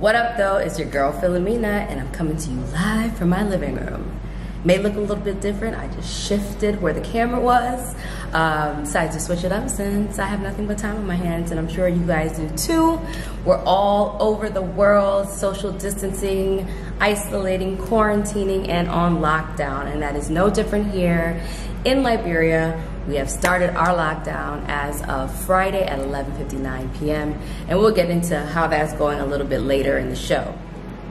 What up though, it's your girl Philimena and I'm coming to you live from my living room. May look a little bit different, I just shifted where the camera was. Decided to switch it up since I have nothing but time on my hands and I'm sure you guys do too. We're all over the world, social distancing, isolating, quarantining, and on lockdown. And that is no different here in Liberia. We have started our lockdown as of Friday at 11:59 p.m. and we'll get into how that's going a little bit later in the show.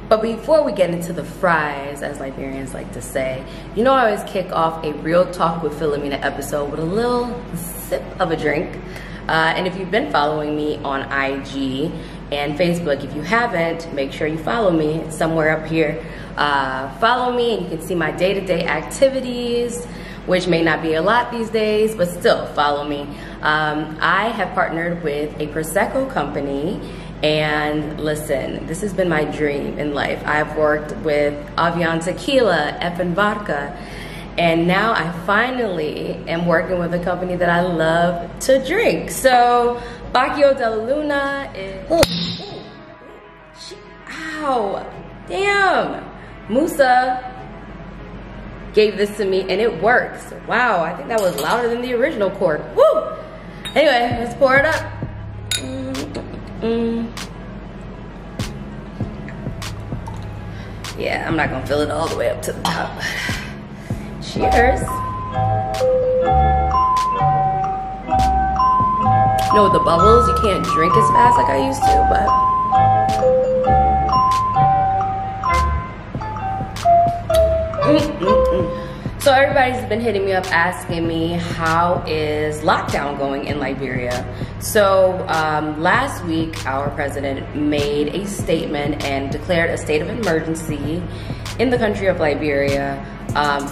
But before we get into the fries, as Liberians like to say, you know I always kick off a Real Talk with Philimena episode with a little sip of a drink. And if you've been following me on IG and Facebook, if you haven't, make sure you follow me. It's somewhere up here. Follow me and you can see my day-to-day activities, which may not be a lot these days, but still follow me. I have partnered with a Prosecco company, and listen, this has been my dream in life. I've worked with Avian Tequila, Effin Vodka, and now I finally am working with a company that I love to drink. So, Bacchio della Luna is, ow, damn. Musa gave this to me and it works. Wow, I think that was louder than the original cork. Woo! Anyway, let's pour it up. Yeah, I'm not gonna fill it all the way up to the top. Cheers. You know, with the bubbles, you can't drink as fast like I used to, but So everybody's been hitting me up asking me how is lockdown going in Liberia. So last week our president made a statement and declared a state of emergency in the country of Liberia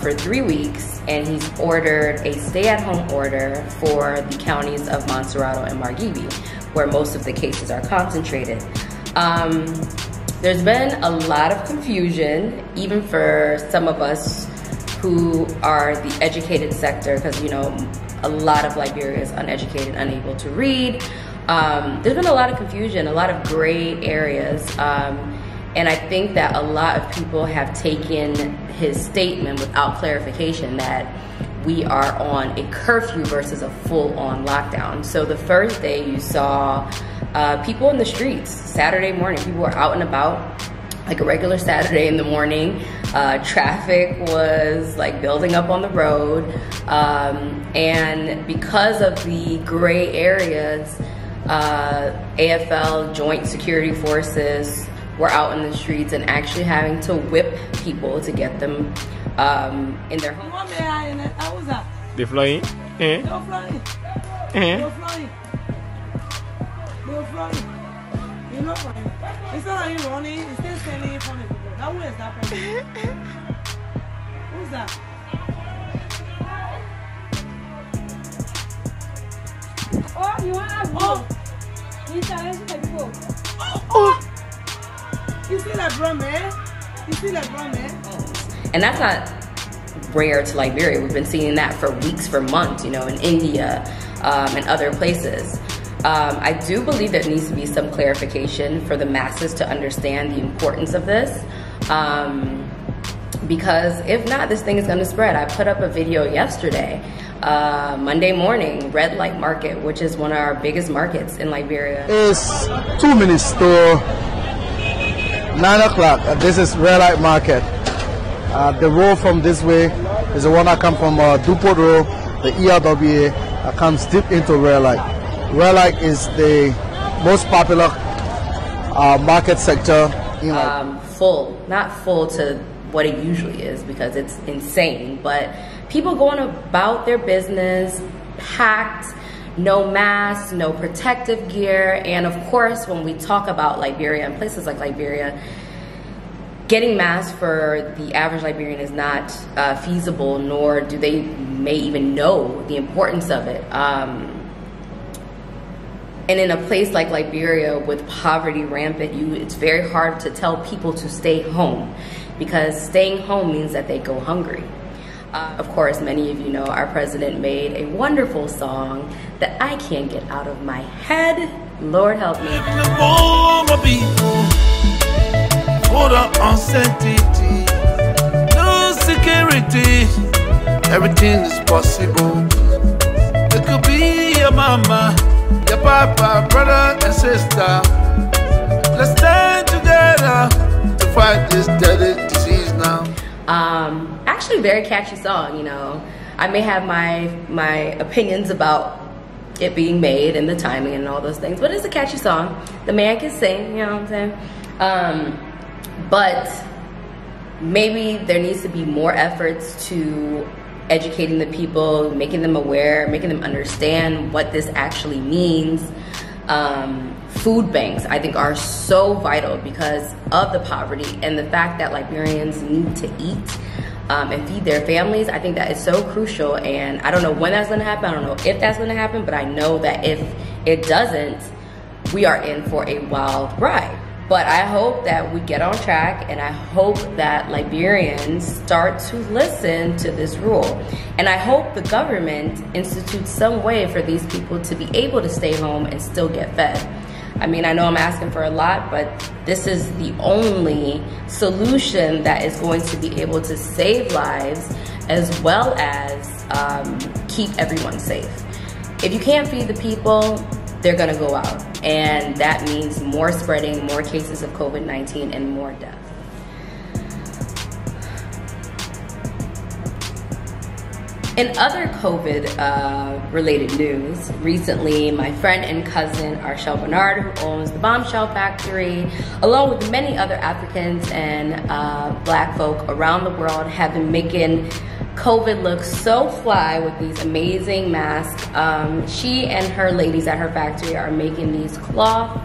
for 3 weeks, and he's ordered a stay-at-home order for the counties of Montserrado and Margibi, where most of the cases are concentrated. There's been a lot of confusion, even for some of us who are the educated sector, because you know a lot of Liberia is uneducated, unable to read. There's been a lot of confusion, a lot of gray areas, and I think that a lot of people have taken his statement without clarification that we are on a curfew versus a full-on lockdown. So the first day you saw people in the streets. Saturday morning, people were out and about like a regular Saturday in the morning. Traffic was like building up on the road, and because of the gray areas, AFL Joint Security Forces were out in the streets and actually having to whip people to get them in their homes. They're flying? They're flying. They're flying. They're flying. You're not flying. It's not like you're running, it's still standing in front of people. Now who is that person? Who's that? Oh, you want to have you challenge the people. Oh! You see that drum, eh? You see that drum, eh? And that's not rare to Liberia. We've been seeing that for weeks, for months, you know, in India and other places. I do believe there needs to be some clarification for the masses to understand the importance of this, because if not, this thing is going to spread. I put up a video yesterday, Monday morning, Red Light Market, which is one of our biggest markets in Liberia. It's 2 minutes to 9 o'clock. This is Red Light Market. The road from this way is the one that comes from Duport Road, the ERWA, that comes deep into Red Light. Red Light is the most popular market sector in full, not full to what it usually is because it's insane, but people going about their business packed, no masks, no protective gear, and of course when we talk about Liberia and places like Liberia, getting masks for the average Liberian is not feasible, nor do they may even know the importance of it. And in a place like Liberia with poverty rampant, it's very hard to tell people to stay home because staying home means that they go hungry. Of course, many of you know our president made a wonderful song that I can't get out of my head. Lord help me. Hold on uncertainty, no security. Everything is possible. It could be your mama, your papa, brother and sister. Let's stand together to fight this deadly disease now. Actually very catchy song, you know. I may have my opinions about it being made and the timing and all those things, but it's a catchy song. The man can sing, you know what I'm saying? But maybe there needs to be more efforts to educating the people, making them aware, making them understand what this actually means. Food banks, I think, are so vital because of the poverty and the fact that Liberians need to eat and feed their families. I think that is so crucial, and I don't know when that's gonna happen. I don't know if that's gonna happen, but I know that if it doesn't, we are in for a wild ride. But I hope that we get on track, and I hope that Liberians start to listen to this rule. And I hope the government institutes some way for these people to be able to stay home and still get fed. I mean, I know I'm asking for a lot, but this is the only solution that is going to be able to save lives as well as keep everyone safe. If you can't feed the people, they're gonna go out. And that means more spreading, more cases of COVID-19, and more death. In other COVID-related news, recently my friend and cousin Arshel Bernard, who owns the Bombshell Factory, along with many other Africans and Black folk around the world, have been making COVID look so fly with these amazing masks. She and her ladies at her factory are making these cloth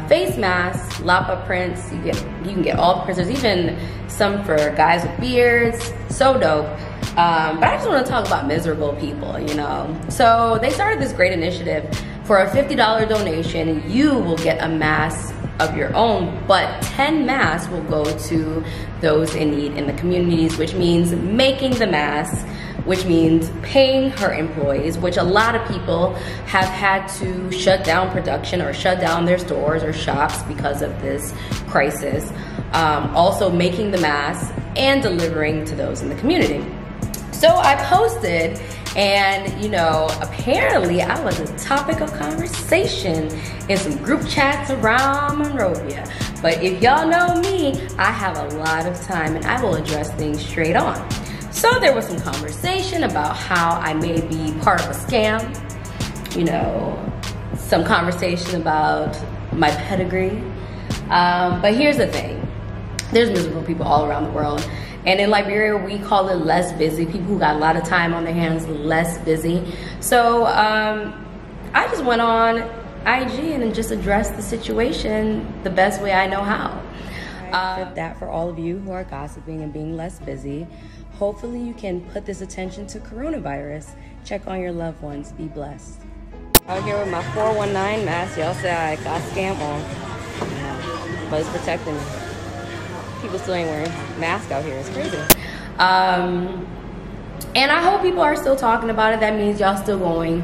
face masks, Lapa prints. You can get all the prints. There's even some for guys with beards. So dope. But I just want to talk about miserable people, you know. So they started this great initiative. For a $50 donation, you will get a mask of your own, but 10 masks will go to those in need in the communities, which means making the masks, which means paying her employees, which a lot of people have had to shut down production or shut down their stores or shops because of this crisis. Also making the masks and delivering to those in the community. So I posted, and you know, apparently I was a topic of conversation in some group chats around Monrovia. But if y'all know me, I have a lot of time and I will address things straight on. So there was some conversation about how I may be part of a scam, you know, some conversation about my pedigree. But here's the thing, there's miserable people all around the world. And in Liberia, we call it less busy. People who got a lot of time on their hands, less busy. So I just went on IG and just addressed the situation the best way I know how. That for all of you who are gossiping and being less busy, hopefully you can put this attention to coronavirus. Check on your loved ones. Be blessed. Out here with my 419 mask. Y'all say I got scam on, but it's protecting me. People still ain't wearing masks out here. It's crazy. And I hope people are still talking about it. That means y'all still going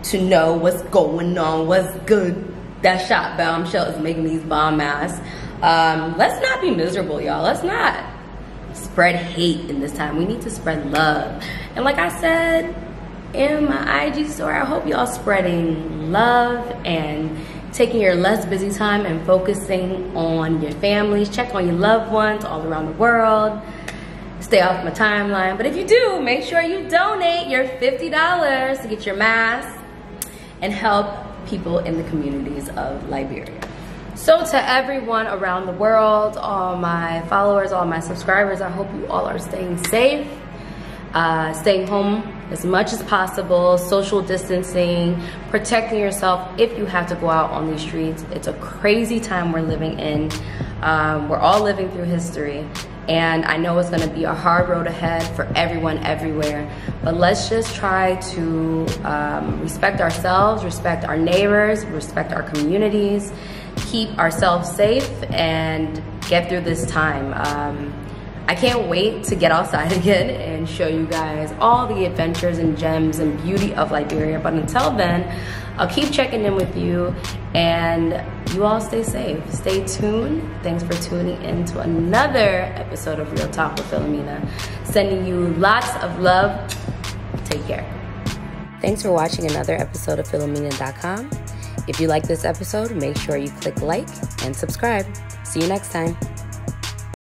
to know what's going on, what's good. That shop Bombshell is making these bomb masks. Let's not be miserable, y'all. Let's not spread hate in this time. We need to spread love. And like I said in my IG story, I hope y'all spreading love and taking your less busy time and focusing on your families. Check on your loved ones all around the world. Stay off my timeline. But if you do, make sure you donate your $50 to get your mask and help people in the communities of Liberia. So to everyone around the world, all my followers, all my subscribers, I hope you all are staying safe, staying home as much as possible, social distancing, protecting yourself if you have to go out on these streets. It's a crazy time we're living in. We're all living through history, and I know it's gonna be a hard road ahead for everyone everywhere, but let's just try to respect ourselves, respect our neighbors, respect our communities, keep ourselves safe, and get through this time. I can't wait to get outside again and show you guys all the adventures and gems and beauty of Liberia. But until then, I'll keep checking in with you, and you all stay safe. Stay tuned. Thanks for tuning in to another episode of Real Talk with Philimena. Sending you lots of love. Take care. Thanks for watching another episode of Philimena.com. If you like this episode, make sure you click like and subscribe. See you next time.